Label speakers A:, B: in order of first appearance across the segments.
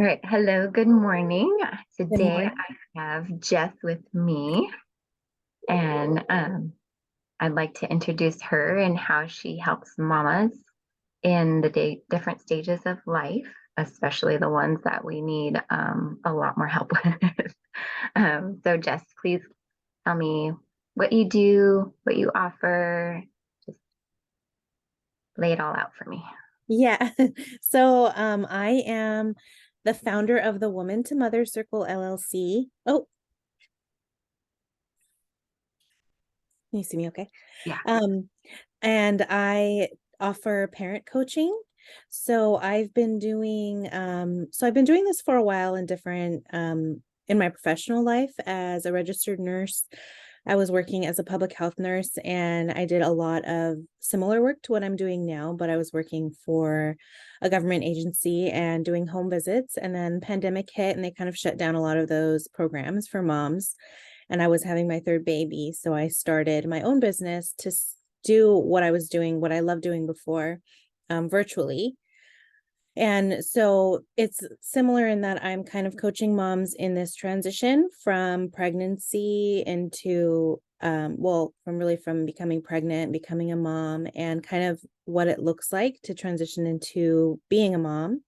A: All right. Hello. Good morning.
B: Good
A: Today
B: morning.
A: I have Jess with me, and I'd like to introduce her and how she helps mamas in the different stages of life, especially the ones that we need a lot more help with. So, Jess, please tell me what you do, what you offer. Just lay it all out for me.
B: Yeah. So I am the founder of the Woman to Mother Circle LLC. Oh, can you see me okay?
A: Yeah.
B: Um, and I offer parent coaching. So I've been doing this for a while in different in my professional life as a registered nurse. I was working as a public health nurse and I did a lot of similar work to what I'm doing now, but I was working for a government agency and doing home visits. And then pandemic hit and they kind of shut down a lot of those programs for moms. And I was having my third baby. So I started my own business to do what I was doing, what I loved doing before, virtually. And so it's similar in that I'm kind of coaching moms in this transition from pregnancy into, from becoming pregnant, becoming a mom, and kind of what it looks like to transition into being a mom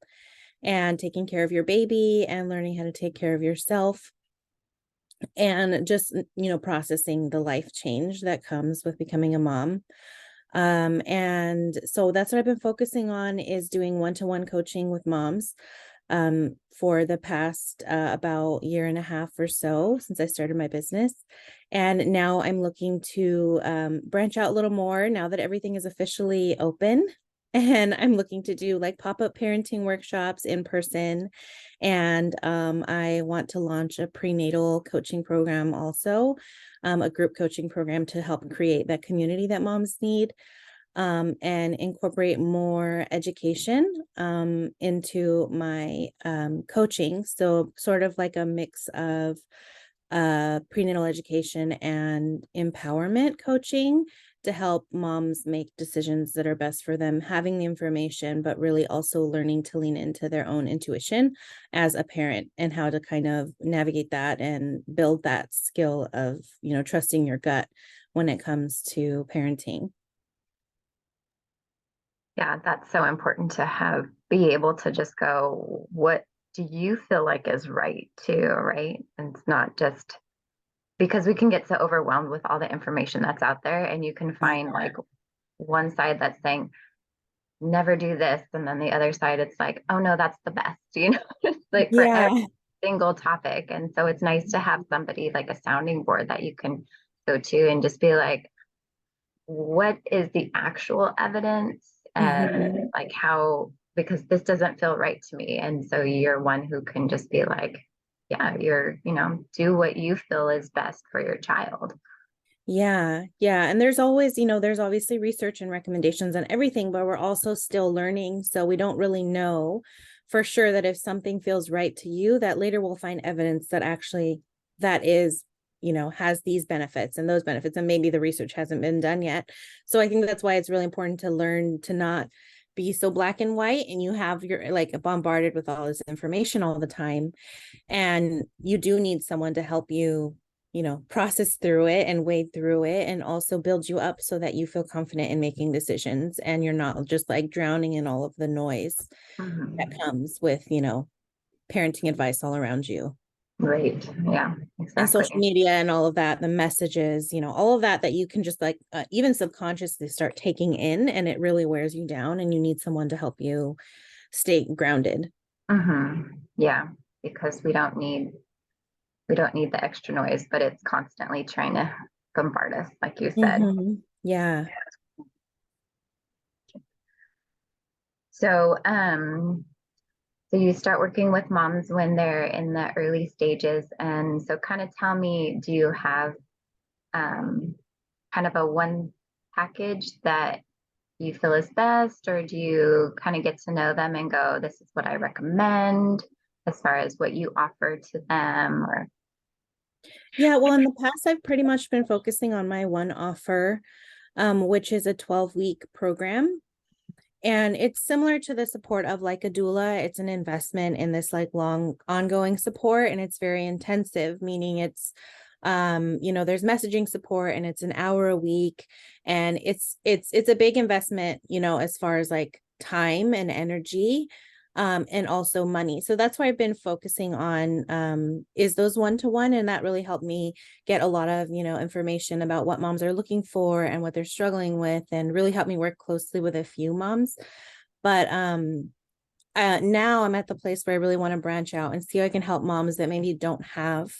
B: and taking care of your baby and learning how to take care of yourself and just, processing the life change that comes with becoming a mom. And so that's what I've been focusing on is doing one-to-one coaching with moms for the past about year and a half or so since I started my business. And now I'm looking to branch out a little more now that everything is officially open. And I'm looking to do like pop-up parenting workshops in person. And I want to launch a prenatal coaching program also, a group coaching program to help create that community that moms need, and incorporate more education into my coaching. So, sort of like a mix of prenatal education and empowerment coaching to help moms make decisions that are best for them, having the information, but really also learning to lean into their own intuition as a parent and how to kind of navigate that and build that skill of, trusting your gut when it comes to parenting.
A: Yeah, that's so important to be able to just go, what do you feel like is right too, right? And it's not just because we can get so overwhelmed with all the information that's out there, and you can
B: Yeah.
A: find like one side that's saying, never do this, and then the other side, it's like, oh no, that's the best, it's like for every
B: Yeah.
A: single topic. And so it's nice to have somebody like a sounding board that you can go to and just be like, what is the actual evidence and
B: Mhm.
A: like how, because this doesn't feel right to me. And so you're one who can just be like, yeah, do what you feel is best for your child.
B: Yeah, yeah. And there's always, there's obviously research and recommendations on everything, but we're also still learning. So we don't really know for sure that if something feels right to you, that later we'll find evidence that actually that is, has these benefits and those benefits. And maybe the research hasn't been done yet. So I think that's why it's really important to learn to not be so black and white and you have your like bombarded with all this information all the time. And you do need someone to help you, process through it and wade through it and also build you up so that you feel confident in making decisions and you're not just like drowning in all of the noise that
A: Mhm.
B: comes with, parenting advice all around you
A: Right. Yeah,
B: and social
A: exactly.
B: media and all of that, the messages, all of that you can just like even subconsciously start taking in and it really wears you down and you need someone to help you stay grounded.
A: Yeah, because we don't need the extra noise, but it's constantly trying to bombard us, like you said.
B: Yeah.
A: So, so you start working with moms when they're in the early stages. And so kind of tell me, do you have um, kind of a one package that you feel is best, or do you kind of get to know them and go, this is what I recommend as far as what you offer to them? Or
B: Yeah, well, in the past, I've pretty much been focusing on my one offer, which is a 12-week program. And it's similar to the support of like a doula. It's an investment in this like long ongoing support, and it's very intensive, meaning it's there's messaging support, and it's an hour a week, and it's a big investment, as far as like time and energy, and also money. So that's why I've been focusing on is those one-to-one, and that really helped me get a lot of information about what moms are looking for and what they're struggling with, and really helped me work closely with a few moms. But now I'm at the place where I really want to branch out and see how I can help moms that maybe don't have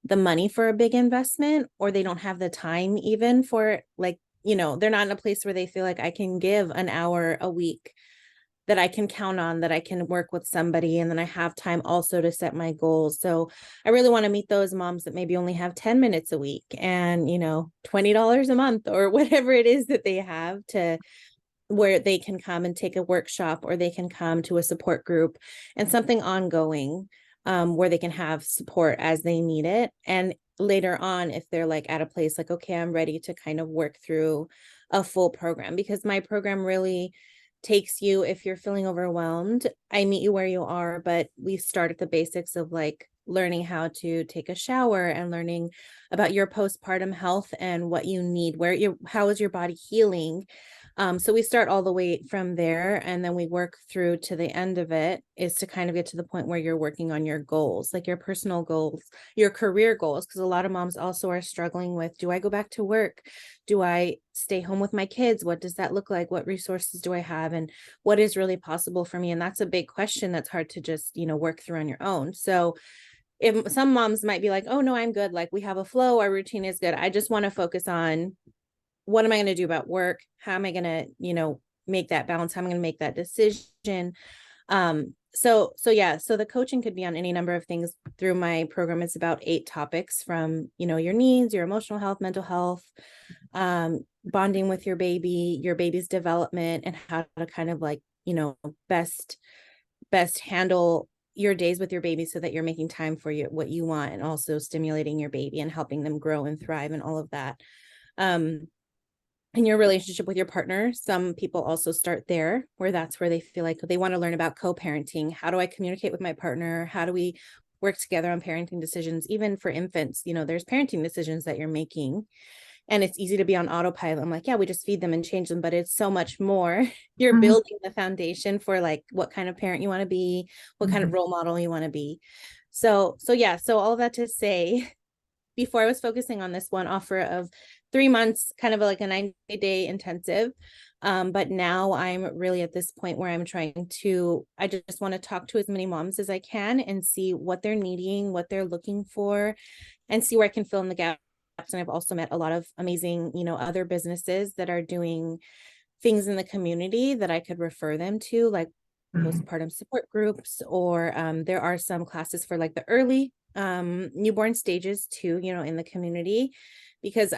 B: the money for a big investment, or they don't have the time even for like, they're not in a place where they feel like I can give an hour a week that I can count on, that I can work with somebody, and then I have time also to set my goals. So I really want to meet those moms that maybe only have 10 minutes a week and, $20 a month or whatever it is that they have, to where they can come and take a workshop, or they can come to a support group and something ongoing, where they can have support as they need it. And later on, if they're like at a place like, okay, I'm ready to kind of work through a full program, because my program really takes you, if you're feeling overwhelmed, I meet you where you are, but we start at the basics of like learning how to take a shower, and learning about your postpartum health and what you need, how is your body healing. So we start all the way from there, and then we work through to the end of it, is to kind of get to the point where you're working on your goals, like your personal goals, your career goals. Because a lot of moms also are struggling with, do I go back to work? Do I stay home with my kids? What does that look like? What resources do I have? And what is really possible for me? And that's a big question that's hard to just, work through on your own. So if some moms might be like, oh no, I'm good. Like we have a flow, our routine is good. I just want to focus on, what am I going to do about work? How am I going to, make that balance? How am I going to make that decision? So the coaching could be on any number of things through my program. It's about 8 topics, from, your needs, your emotional health, mental health, bonding with your baby's development, and how to kind of like, best handle your days with your baby so that you're making time for what you want, and also stimulating your baby and helping them grow and thrive and all of that. In your relationship with your partner, some people also start there, where that's where they feel like they want to learn about co-parenting. How do I communicate with my partner? How do we work together on parenting decisions? Even for infants, there's parenting decisions that you're making, and it's easy to be on autopilot. I'm like, yeah, we just feed them and change them, but it's so much more. You're
A: Mhm.
B: building the foundation for like what kind of parent you want to be, what kind of role model you want to be. So all of that to say, before I was focusing on this one offer of 3 months, kind of like a 90-day intensive. But now I'm really at this point where I just want to talk to as many moms as I can and see what they're needing, what they're looking for, and see where I can fill in the gaps. And I've also met a lot of amazing, other businesses that are doing things in the community that I could refer them to, like postpartum support groups, or there are some classes for like the early newborn stages too, in the community, because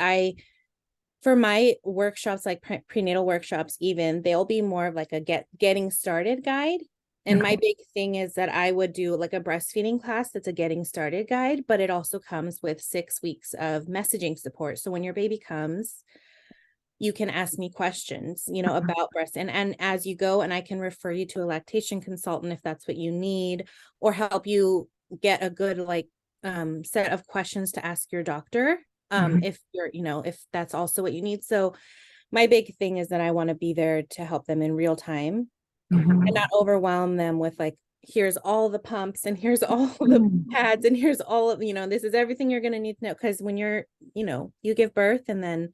B: for my workshops, like prenatal workshops, even, they'll be more of like a getting started guide. And my
A: Okay.
B: big thing is that I would do like a breastfeeding class that's a getting started guide, but it also comes with 6 weeks of messaging support. So when your baby comes, you can ask me questions, about breast, and as you go, and I can refer you to a lactation consultant if that's what you need, or help you get a good like set of questions to ask your doctor, if you're, if that's also what you need. So my big thing is that I want to be there to help them in real time, and not overwhelm them with like, here's all the pumps, and here's all the pads, and here's all of, this is everything you're going to need to know. Because when you're, you give birth, and then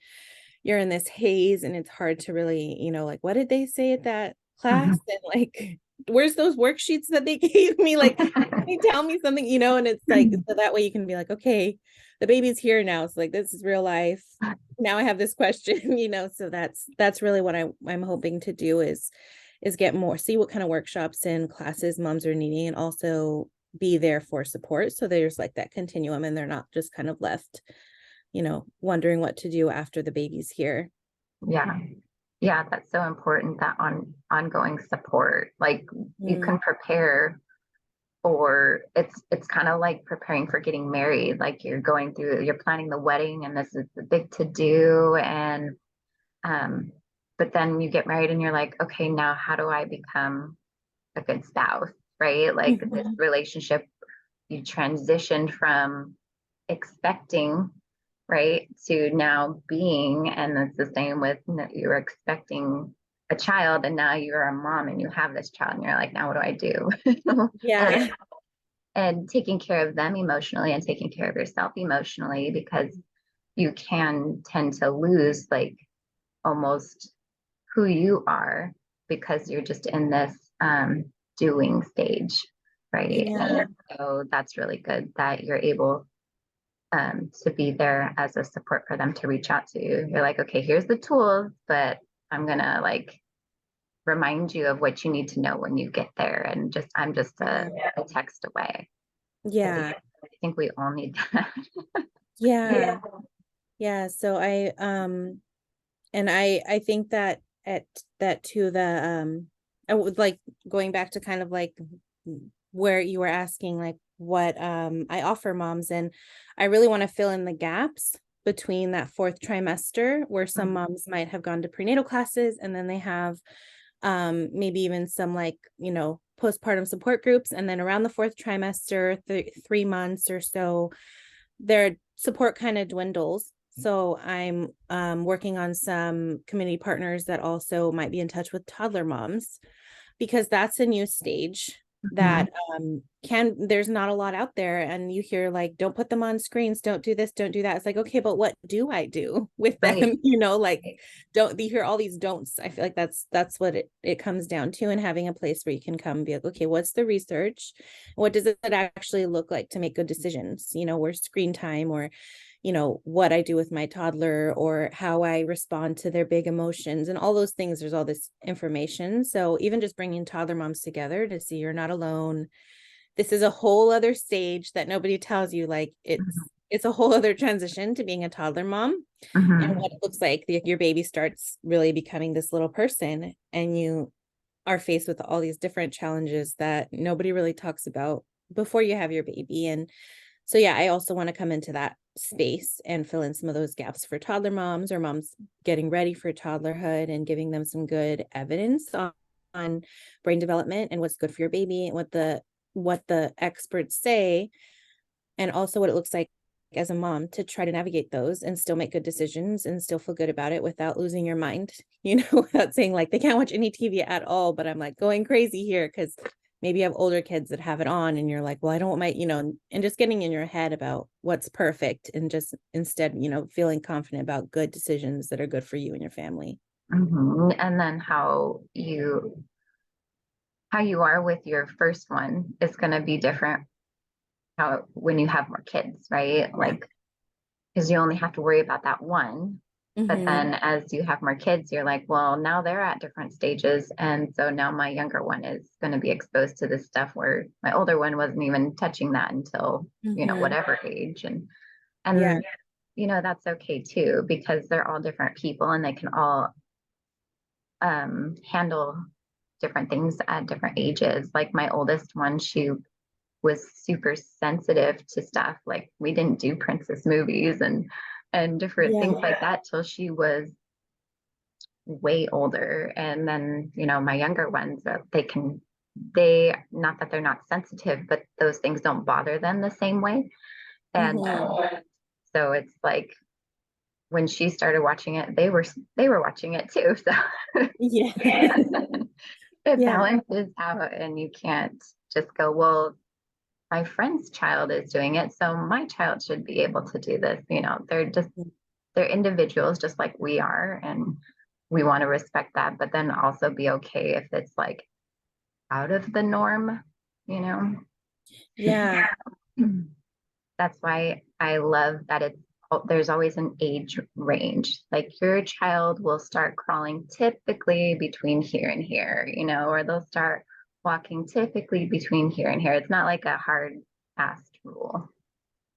B: you're in this haze, and it's hard to really, like, what did they say at that class? And like, where's those worksheets that they gave me? Like, they tell me something, and it's like, so that way you can be like, okay, the baby's here now. So like, this is real life. Now I have this question, so that's really what I'm hoping to do, is get more, see what kind of workshops and classes moms are needing, and also be there for support. So there's like that continuum, and they're not just kind of left, wondering what to do after the baby's here.
A: Yeah. Yeah, that's so important, that ongoing support. Like you
B: Mm.
A: can prepare for, it's kind of like preparing for getting married. Like you're planning the wedding, and this is the big to do. And um but then you get married and you're like, okay, now how do I become a good spouse, right? Like this
B: Mhm.
A: relationship, you transitioned from expecting, right, to now being, and it's the same with you were expecting a child and now you're a mom and you have this child and you're like, now what do I do? and
B: Yeah.
A: and taking care of them emotionally and taking care of yourself emotionally, because you can tend to lose like almost who you are because you're just in this doing stage, right?
B: Yeah.
A: And so that's really good that you're able to be there as a support for them to reach out to you. You're like, okay, here's the tools, but I'm gonna like remind you of what you need to know when you get there, and just I'm just
B: Yeah.
A: a text away.
B: Yeah.
A: I think we all need that.
B: Yeah. Yeah. So and I think that at that too, I would like going back to kind of like where you were asking like what I offer moms, and I really want to fill in the gaps between that fourth trimester where some moms might have gone to prenatal classes and then they have maybe even some like, postpartum support groups, and then around the fourth trimester, 3 months or so, their support kind of dwindles. So I'm working on some community partners that also might be in touch with toddler moms, because that's a new stage
A: Mhm.
B: that can there's not a lot out there, and you hear like, don't put them on screens, don't do this, don't do that. It's like, okay, but what do I do with
A: Right.
B: them? Like, don't you hear all these don'ts? I feel like that's what it comes down to, and having a place where you can come and be like, okay, what's the research, what does it actually look like to make good decisions, where screen time, or what I do with my toddler, or how I respond to their big emotions and all those things. There's all this information. So even just bringing toddler moms together to see you're not alone. This is a whole other stage that nobody tells you. Like it's a whole other transition to being a toddler mom, and
A: Mhm.
B: what it looks like. Your baby starts really becoming this little person, and you are faced with all these different challenges that nobody really talks about before you have your baby. And so, yeah, I also want to come into that space and fill in some of those gaps for toddler moms, or moms getting ready for toddlerhood, and giving them some good evidence on brain development and what's good for your baby, and what the experts say, and also what it looks like as a mom to try to navigate those and still make good decisions and still feel good about it without losing your mind, without saying like they can't watch any TV at all, but I'm like going crazy here because maybe you have older kids that have it on and you're like, well, I don't want and just getting in your head about what's perfect, and just instead, feeling confident about good decisions that are good for you and your family.
A: Mhm. And then how you are with your first one is going to be different how when you have more kids, right?
B: Yeah.
A: Like, because you only have to worry about that one. But
B: Mm-hmm.
A: then as you have more kids, you're like, well, now they're at different stages. And so now my younger one is going to be exposed to this stuff where my older one wasn't even touching that until,
B: Mm-hmm.
A: whatever age.
B: Yeah.
A: And, that's okay too, because they're all different people and they can all handle different things at different ages. Like my oldest one, she was super sensitive to stuff. Like we didn't do princess movies and different
B: Yeah.
A: things like that till she was way older. And then, my younger ones, they not that they're not sensitive, but those things don't bother them the same way. And
B: Mm-hmm.
A: so it's like when she started watching it, they were watching it too. So
B: Yeah.
A: it
B: Yeah.
A: balances out, and you can't just go, well, my friend's child is doing it, so my child should be able to do this. They're individuals just like we are, and we want to respect that, but then also be okay if it's like out of the norm, you know?
B: Yeah.
A: That's why I love that there's always an age range. Like your child will start crawling typically between here and here, or they'll start walking typically between here and here. It's not like a hard fast rule.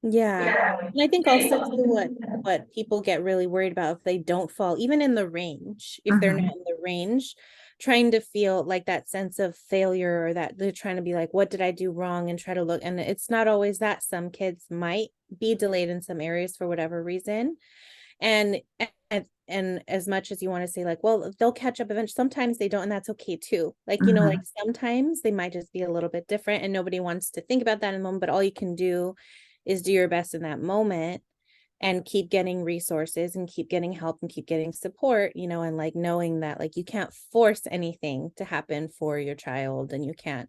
B: Yeah. And I think also too, what people get really worried about if they don't fall, even in the range, if they're not
A: Mhm.
B: in the range, trying to feel like that sense of failure, or that they're trying to be like, what did I do wrong? And try to look. And it's not always that. Some kids might be delayed in some areas for whatever reason. And and as much as you want to say like, well, they'll catch up eventually, sometimes they don't, and that's okay too. Like, like
A: Mhm.
B: sometimes they might just be a little bit different and nobody wants to think about that in the moment, but all you can do is do your best in that moment and keep getting resources and keep getting help and keep getting support, and like knowing that like you can't force anything to happen for your child, and you can't,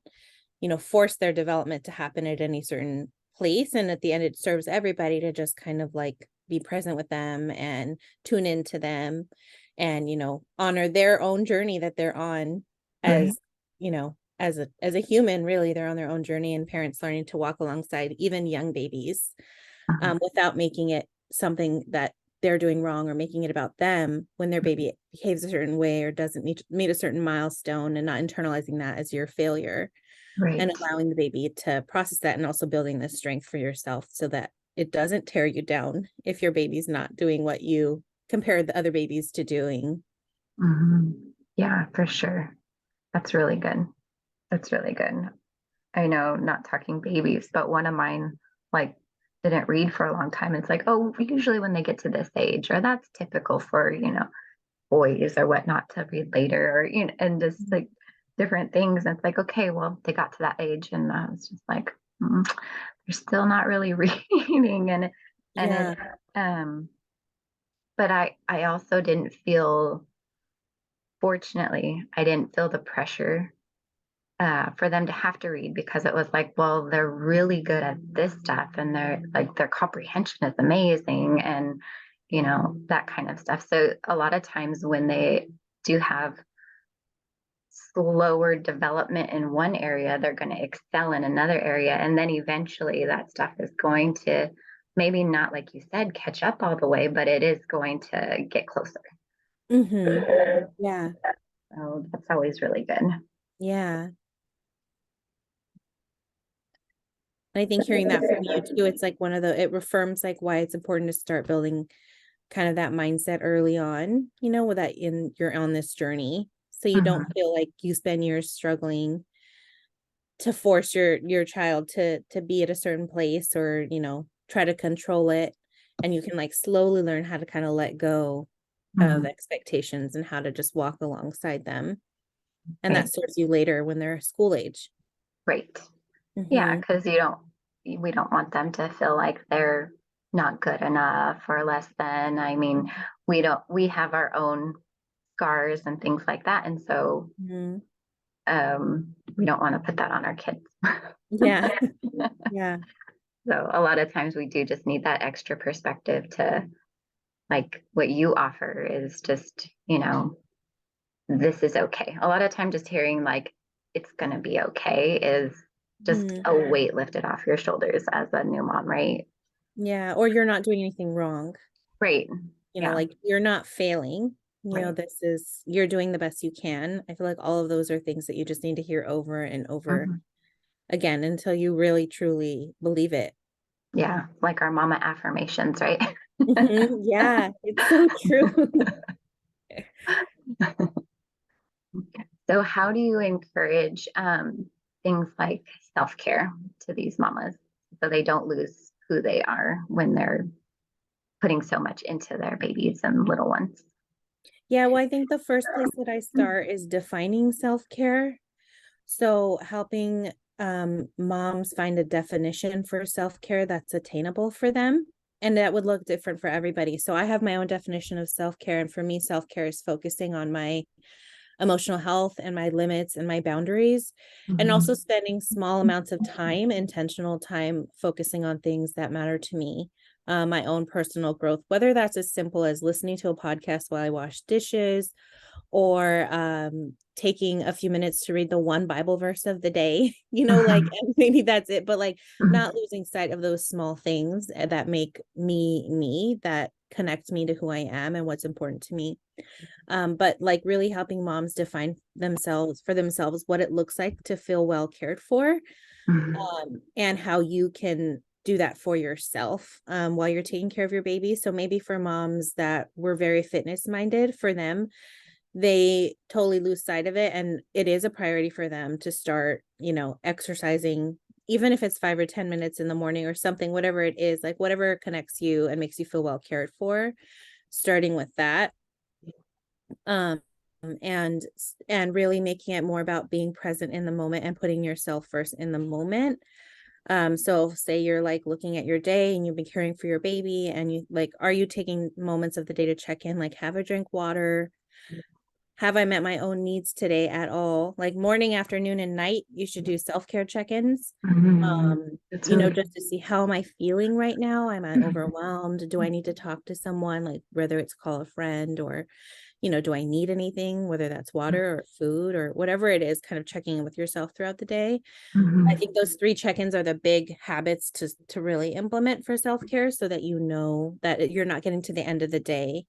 B: force their development to happen at any certain place. And at the end, it serves everybody to just kind of like be present with them and tune into them and, honor their own journey that they're on
A: Right.
B: as, as a human, really, they're on their own journey, and parents learning to walk alongside even young babies,
A: Mhm.
B: without making it something that they're doing wrong or making it about them when their baby behaves a certain way or doesn't meet a certain milestone, and not internalizing that as your failure, and
A: Right.
B: allowing the baby to process that, and also building the strength for yourself so that it doesn't tear you down if your baby's not doing what you compared the other babies to doing.
A: Mhm. Yeah, for sure. That's really good. That's really good. I know, not talking babies, but one of mine like didn't read for a long time. It's like, oh, usually when they get to this age, or that's typical for, boys or whatnot to read later, or and just like different things. And it's like, okay, well, they got to that age, and I was just like, they're still not really reading, and
B: Yeah.
A: it, um, but I also didn't feel, fortunately, I didn't feel the pressure for them to have to read, because it was like, well, they're really good at this stuff, and their comprehension is amazing, and that kind of stuff. So a lot of times when they do have slower development in one area, they're going to excel in another area, and then eventually that stuff is going to, maybe not like you said, catch up all the way, but it is going to get closer.
B: Mm-hmm. Yeah.
A: So that's always really good.
B: Yeah. And I think hearing that from you too, it's like it reaffirms like why it's important to start building kind of that mindset early on, with that you're on this journey. So you don't
A: Mhm.
B: feel like you spend years struggling to force your child to be at a certain place, or, try to control it. And you can like slowly learn how to kind of let go of
A: Mhm.
B: expectations and how to just walk alongside them. And that
A: Right.
B: serves you later when they're school age.
A: Right. Yeah,
B: Mm-hmm.
A: because we don't want them to feel like they're not good enough or less than. I mean, we have our own scars and things like that. And so
B: Mm-hmm.
A: we don't want to put that on our kids.
B: Yeah. Yeah.
A: So a lot of times we do just need that extra perspective to, like what you offer is just, this is okay. A lot of time just hearing like it's gonna be okay is just
B: Mhm.
A: a weight lifted off your shoulders as a new mom, right?
B: Yeah. Or you're not doing anything wrong.
A: Right. Yeah.
B: Like you're not failing.
A: Right.
B: You're doing the best you can. I feel like all of those are things that you just need to hear over and over
A: Mhm.
B: again until you really truly believe it.
A: Yeah. Like our mama affirmations, right?
B: Mhm. Yeah, it's so true.
A: So how do you encourage things like self-care to these mamas so they don't lose who they are when they're putting so much into their babies and little ones?
B: Yeah, well, I think the first place that I start is defining self-care. So helping moms find a definition for self-care that's attainable for them. And that would look different for everybody. So I have my own definition of self-care. And for me, self-care is focusing on my emotional health and my limits and my boundaries, and also
A: Mhm.
B: spending small amounts of time, intentional time, focusing on things that matter to me, my own personal growth, whether that's as simple as listening to a podcast while I wash dishes, or taking a few minutes to read the one Bible verse of the day, like,
A: Mhm.
B: and maybe that's it, but like
A: Mhm.
B: not losing sight of those small things that make me me, that connect me to who I am and what's important to me. But like really helping moms define themselves what it looks like to feel well cared for,
A: Mhm.
B: and how you can do that for yourself while you're taking care of your baby. So maybe for moms that were very fitness minded, for them, they totally lose sight of it. And it is a priority for them to start, exercising, even if it's 5 or 10 minutes in the morning or something, whatever it is, like whatever connects you and makes you feel well cared for, starting with that. Um, and really making it more about being present in the moment and putting yourself first in the moment. So say you're like looking at your day and you've been caring for your baby, and you like, are you taking moments of the day to check in, like have a drink water? Have I met my own needs today at all? Like morning, afternoon, and night, you should do self-care check-ins.
A: That's
B: You know,
A: really
B: just to see, how am I feeling right now? Am I overwhelmed? Do I need to talk to someone, like whether it's call a friend, or, do I need anything, whether that's water or food or whatever it is, kind of checking in with yourself throughout the day. I think those 3 check-ins are the big habits to really implement for self-care, so that you know that you're not getting to the end of the day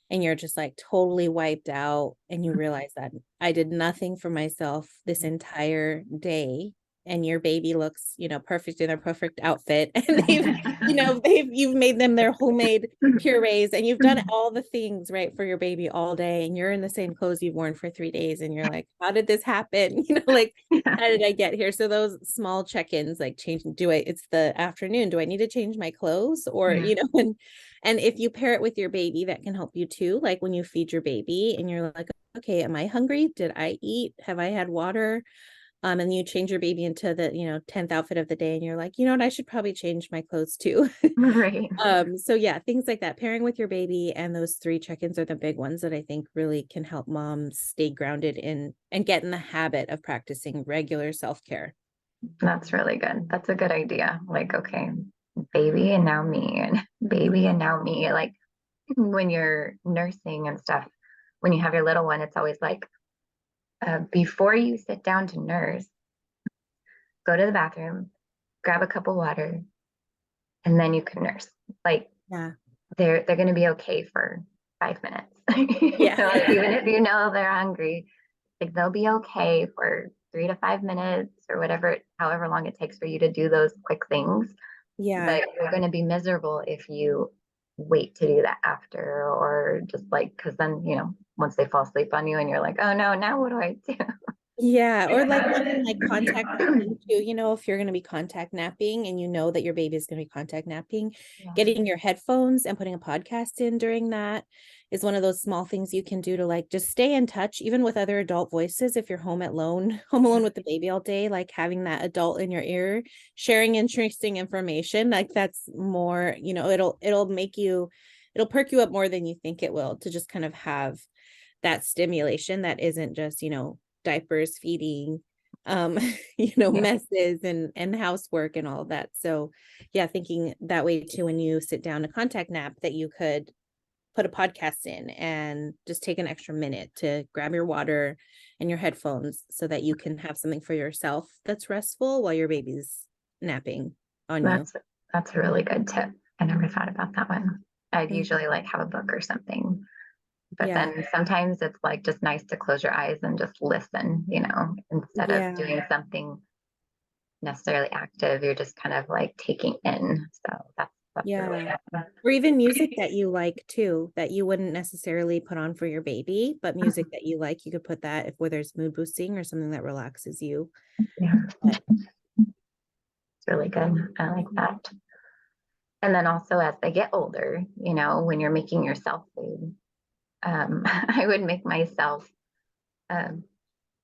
B: and you're just like totally wiped out, and you realize that I did nothing for myself this entire day, and your baby looks, perfect in their perfect outfit, and you've made them their homemade purees, and you've done all the things right for your baby all day, and you're in the same clothes you've worn for 3 days, and you're like, how did this happen? Like, how did I get here? So those small check-ins, like changing, it's the afternoon, do I need to change my clothes? Or,
A: yeah.
B: and if you pair it with your baby, that can help you too. Like when you feed your baby and you're like, okay, am I hungry? Did I eat? Have I had water? And you change your baby into the, 10th outfit of the day, and you're like, you know what, I should probably change my clothes too.
A: Right.
B: So yeah, things like that, pairing with your baby, and those 3 check-ins are the big ones that I think really can help moms stay grounded in and get in the habit of practicing regular self-care.
A: That's really good. That's a good idea. Like, okay, baby and now me, and baby and now me. Like when you're nursing and stuff, when you have your little one, it's always like, before you sit down to nurse, go to the bathroom, grab a cup of water, and then you can nurse. Like
B: Yeah.
A: they're going to be okay for 5 minutes.
B: Yeah.
A: Like, even if you know they're hungry, like they'll be okay for 3 to 5 minutes or whatever, however long it takes for you to do those quick things.
B: Yeah.
A: But you're going to be miserable if you wait to do that after, or just like, because then, once they fall asleep on you and you're like, oh no, now what do I do?
B: Yeah, or like even like contact napping too, if you're going to be contact napping and you know that your baby is going to be contact napping,
A: Yeah.
B: getting your headphones and putting a podcast in during that is one of those small things you can do to like just stay in touch, even with other adult voices. If you're home alone with the baby all day, like having that adult in your ear, sharing interesting information, like that's more, it'll perk you up more than you think it will, to just kind of have that stimulation that isn't just, diapers, feeding, um,
A: Yeah.
B: messes and housework and all of that. So yeah, thinking that way too, when you sit down to contact nap, that you could put a podcast in and just take an extra minute to grab your water and your headphones, so that you can have something for yourself that's restful while your baby's napping on you.
A: That's that's a really good tip. I never thought about that one. I'd
B: Mhm.
A: usually like have a book or something, but
B: Yeah.
A: then sometimes it's like just nice to close your eyes and just listen, instead of
B: Yeah.
A: doing something necessarily active. You're just kind of like taking in. So that's really
B: Yeah.
A: good.
B: Or even music that you like too, that you wouldn't necessarily put on for your baby, but music that you like, you could put that if whether it's mood boosting or something that relaxes you.
A: Yeah,
B: But
A: it's really good. I like that. And then also as they get older, when you're making yourself food, I would make myself um,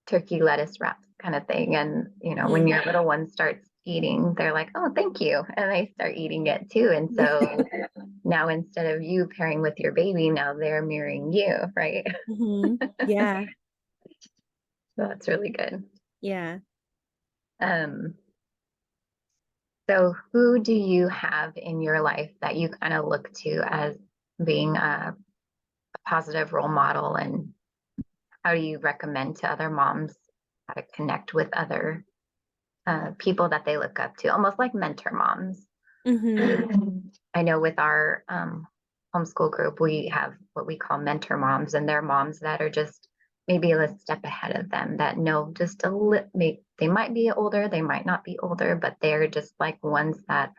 A: turkey lettuce wraps kind of thing. And, when
B: mhm.
A: your little one starts eating, they're like, oh, thank you. And they start eating it too. And so now instead of you pairing with your baby, now they're mirroring you, right?
B: Mhm. Yeah.
A: So that's really good.
B: Yeah.
A: Um, so who do you have in your life that you kind of look to as being a positive role model, and how do you recommend to other moms how to connect with other people that they look up to, almost like mentor moms?
B: Hmm.
A: I know with our homeschool group, we have what we call mentor moms, and they're moms that are just maybe a step ahead of them, that know just a little, they might be older, they might not be older, but they're just like ones that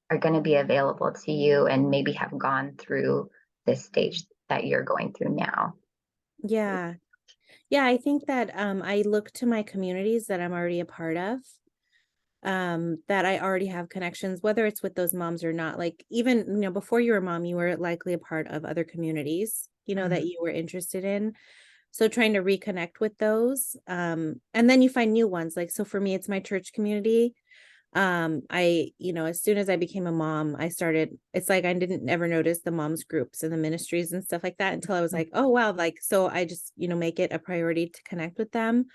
A: are going to be available to you and maybe have gone through this stage that you're going through now.
B: Yeah. Yeah. I think that I look to my communities that I'm already a part of, that I already have connections, whether it's with those moms or not. Like even, before you were a mom, you were likely a part of other communities. that you were interested in. So trying to reconnect with those. And then you find new ones. Like, so for me, it's my church community. As soon as I became a mom, it's like I didn't ever notice the moms groups and the ministries and stuff like that until I was like, oh wow, like, so I just, make it a priority to connect with them,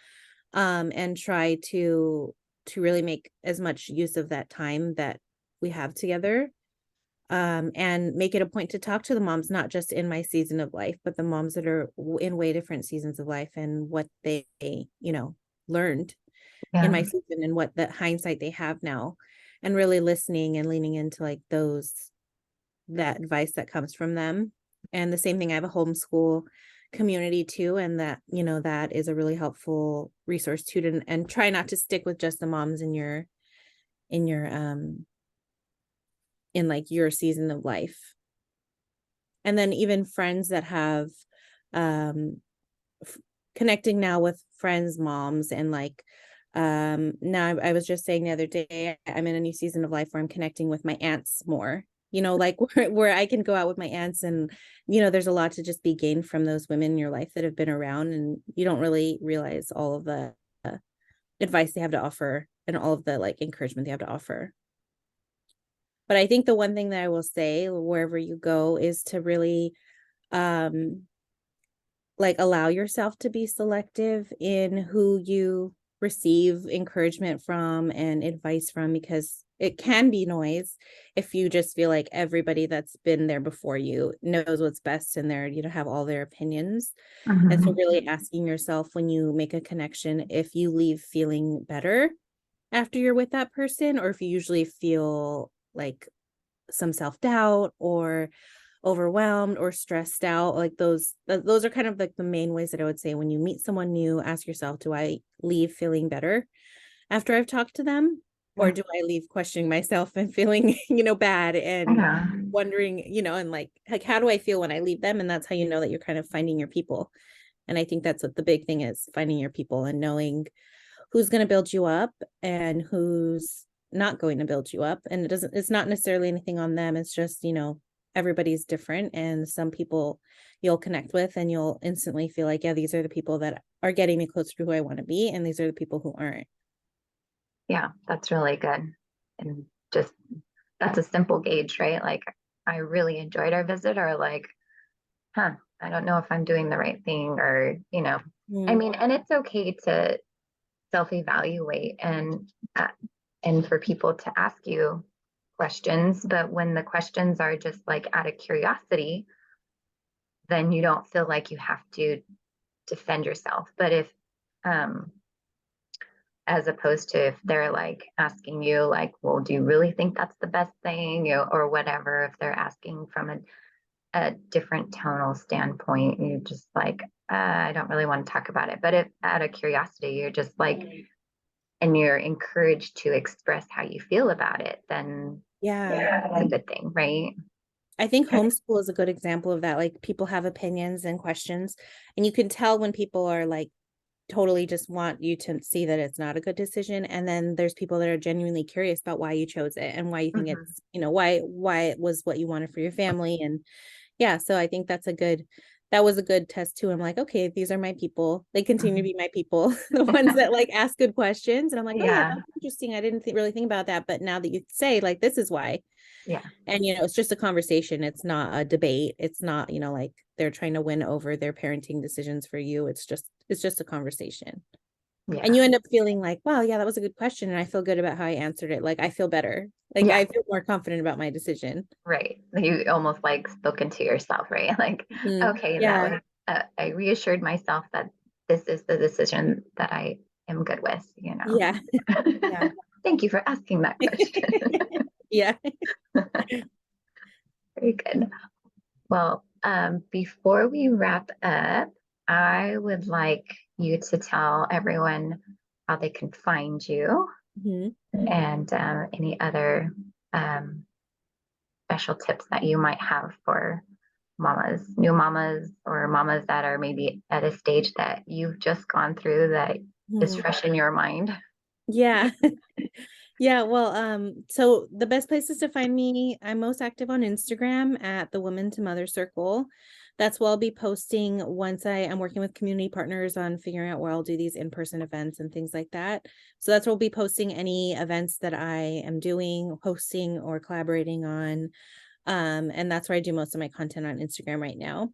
B: and try to really make as much use of that time that we have together, and make it a point to talk to the moms, not just in my season of life, but the moms that are in way different seasons of life and what they, learned in
A: Yeah.
B: my season and what the hindsight they have now, and really listening and leaning into like that advice that comes from them. And the same thing, I have a homeschool community too, and that is a really helpful resource too, and try not to stick with just the moms in your in like your season of life. And then even friends that have um connecting now with friends moms, and like now I was just saying the other day, I'm in a new season of life where I'm connecting with my aunts more, like where I can go out with my aunts, and there's a lot to just be gained from those women in your life that have been around, and you don't really realize all of the advice they have to offer and all of the like encouragement they have to offer. But I think the one thing that I will say wherever you go is to really um like allow yourself to be selective in who you receive encouragement from and advice from, because it can be noise if you just feel like everybody that's been there before you knows what's best in there, have all their opinions. And so
A: Mhm.
B: really asking yourself when you make a connection, if you leave feeling better after you're with that person, or if you usually feel like some self-doubt or overwhelmed or stressed out. Like those are kind of like the main ways that I would say, when you meet someone new, ask yourself, do I leave feeling better after I've talked to them, or
A: Yeah.
B: do I leave questioning myself and feeling bad and
A: Yeah.
B: wondering, and like how do I feel when I leave them? And that's how you know that you're kind of finding your people. And I think that's what the big thing is, finding your people and knowing who's going to build you up and who's not going to build you up. And it's not necessarily anything on them. It's just, everybody's different, and some people you'll connect with and you'll instantly feel like, yeah, these are the people that are getting me closer to who I want to be. And these are the people who aren't.
A: Yeah, that's really good. And just that's a simple gauge, right? Like, I really enjoyed our visit, or like, I don't know if I'm doing the right thing, or, I
B: Mm.
A: mean, and it's okay to self-evaluate, and for people to ask you questions, but when the questions are just like out of curiosity, then you don't feel like you have to defend yourself. But if um as opposed to if they're like asking you like, well, do you really think that's the best thing, or whatever, if they're asking from a different tonal standpoint, you're just like, I don't really want to talk about it. But if out of curiosity, you're just like, and you're encouraged to express how you feel about it, then
B: Yeah.
A: that's a good thing, right?
B: I think homeschool is a good example of that. Like, people have opinions and questions, and you can tell when people are like totally just want you to see that it's not a good decision. And then there's people that are genuinely curious about why you chose it and why you think
A: Mhm.
B: it's, why it was what you wanted for your family. And yeah, so I think that was a good test too. I'm like, okay, these are my people. They continue to
A: Mhm.
B: be my people, the ones that like ask good questions. And I'm like, oh yeah,
A: Yeah,
B: that's interesting. I didn't really think about that. But now that you say like, this is why.
A: yeah,
B: And it's just a conversation. It's not a debate. It's not, like they're trying to win over their parenting decisions for you. It's just a conversation. And
A: yeah,
B: you end up feeling like, wow, yeah, that was a good question. And I feel good about how I answered it. Like, I feel better. Like,
A: yeah.
B: I feel more confident about my decision.
A: Right. You almost like spoken to yourself, right? Like,
B: Mhm.
A: okay, that
B: Yeah.
A: was, I reassured myself that this is the decision that I am good with,
B: Yeah. Yeah.
A: Thank you for asking that question.
B: Yeah.
A: Very good. Well, before we wrap up, I would like you to tell everyone how they can find you,
B: Mhm.
A: and any other um, special tips that you might have for mamas, new mamas, or mamas that are maybe at a stage that you've just gone through that is
B: Mhm.
A: fresh in your mind.
B: Yeah. Yeah, well, so the best places to find me, I'm most active on Instagram at the Woman to Mother Circle. That's what I'll be posting once I am working with community partners on figuring out where I'll do these in-person events and things like that. So that's where we'll be posting any events that I am doing, hosting, or collaborating on. And that's where I do most of my content on Instagram right now.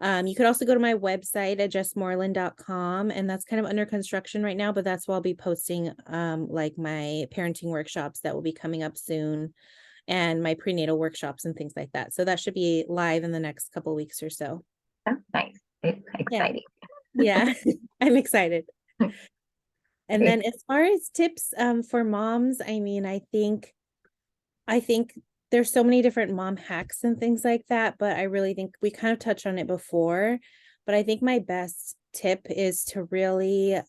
B: You could also go to my website at jessmorlan.com, and that's kind of under construction right now, but that's where I'll be posting like my parenting workshops that will be coming up soon, and my prenatal workshops and things like that. So that should be live in the next couple weeks or so.
A: Oh, nice. It's
B: Yeah.
A: exciting.
B: Yeah. I'm excited. And
A: Great.
B: then as far as tips for moms, I mean, I think there's so many different mom hacks and things like that, but I really think we kind of touched on it before. But I think my best tip is to really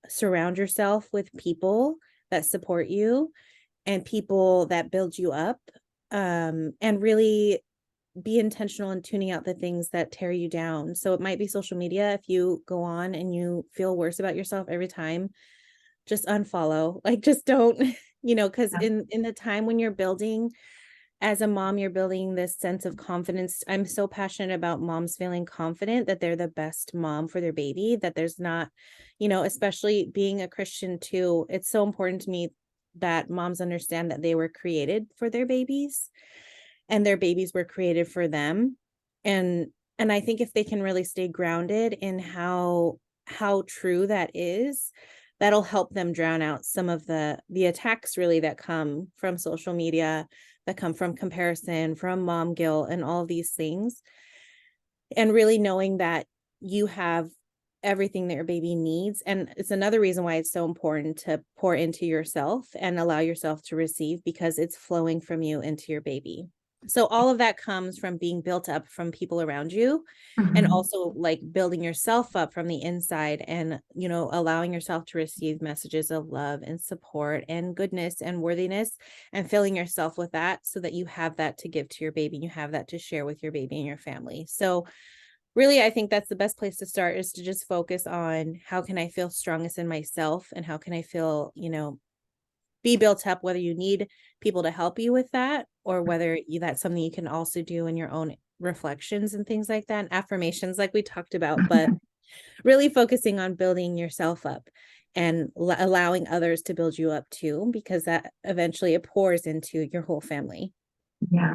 B: surround yourself with people that support you and people that build you up, and really be intentional in tuning out the things that tear you down. So it might be social media. If you go on and you feel worse about yourself every time, just unfollow. Like, just don't, because
A: Yeah.
B: in the time when you're building as a mom, you're building this sense of confidence. I'm so passionate about moms feeling confident that they're the best mom for their baby, that there's not, especially being a Christian too, it's so important to me that moms understand that they were created for their babies and their babies were created for them. And and I think if they can really stay grounded in how true that is, that'll help them drown out some of the attacks really that come from social media, that come from comparison, from mom guilt, and all of these things. And really knowing that you have everything that your baby needs. And it's another reason why it's so important to pour into yourself and allow yourself to receive, because it's flowing from you into your baby. So all of that comes from being built up from people around you, and
A: Mhm.
B: also like building yourself up from the inside, and allowing yourself to receive messages of love and support and goodness and worthiness, and filling yourself with that so that you have that to give to your baby, you have that to share with your baby and your family. So really, I think that's the best place to start, is to just focus on how can I feel strongest in myself, and how can I feel, be built up, whether you need people to help you with that, or whether that's something you can also do in your own reflections and things like that, and affirmations like we talked about, but really focusing on building yourself up and allowing others to build you up too, because that eventually it pours into your whole family.
A: Yeah.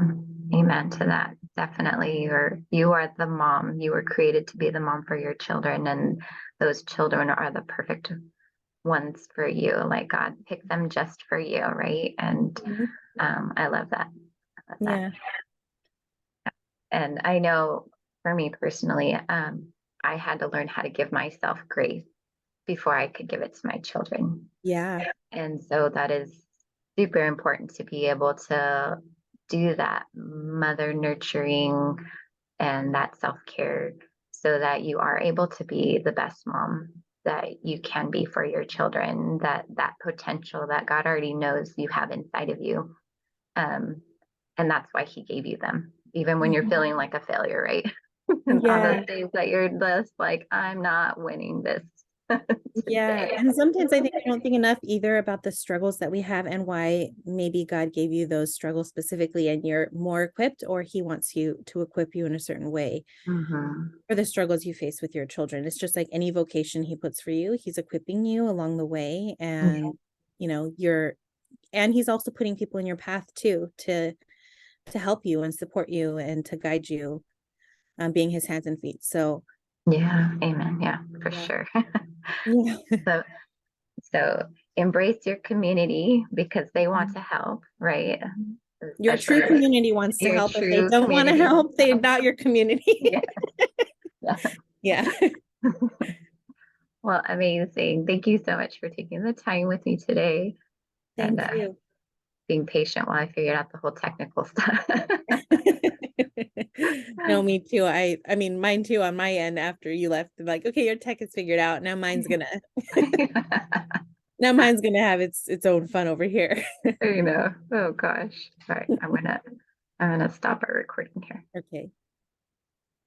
A: Amen to that. Definitely. You are the mom. You were created to be the mom for your children, and those children are the perfect ones for you. Like God picked them just for you, right? And
B: Mhm.
A: I love that. I love that.
B: Yeah.
A: And I know for me personally, I had to learn how to give myself grace before I could give it to my children.
B: Yeah.
A: And so that is super important to be able to do that mother nurturing and that self care so that you are able to be the best mom that you can be for your children, that potential that God already knows you have inside of you. Um, and that's why he gave you them, even when you're
B: Mhm.
A: feeling like a failure, right? And all
B: Yeah.
A: those days that you're just like, I'm not winning this
B: Yeah.
A: today.
B: And sometimes I think we don't think enough either about the struggles that we have, and why maybe God gave you those struggles specifically, and you're more equipped, or he wants you to equip you in a certain way
A: Mm-hmm.
B: for the struggles you face with your children. It's just like any vocation he puts for you, he's equipping you along the way. And, and he's also putting people in your path too, to help you and support you and to guide you, being his hands and feet. So,
A: Yeah, amen. Yeah, for
B: yeah.
A: sure.
B: Yeah.
A: So, so embrace your community because they want
B: Mhm.
A: to help, right?
B: Your
A: Especially
B: true community wants to
A: your
B: help. If they
A: true
B: don't want to
A: community wants
B: help,
A: to
B: they're
A: help.
B: not your community.
A: Yeah, yeah.
B: Yeah.
A: Well, amazing. Thank you so much for taking the time with me today and
B: Thank you.
A: being patient while I figured out the whole technical stuff.
B: No, me too. I mean, mine too on my end after you left. Like, okay, your tech is figured out. Now mine's gonna have its own fun over here.
A: Oh gosh. All right, I'm gonna stop our recording here.
B: Okay.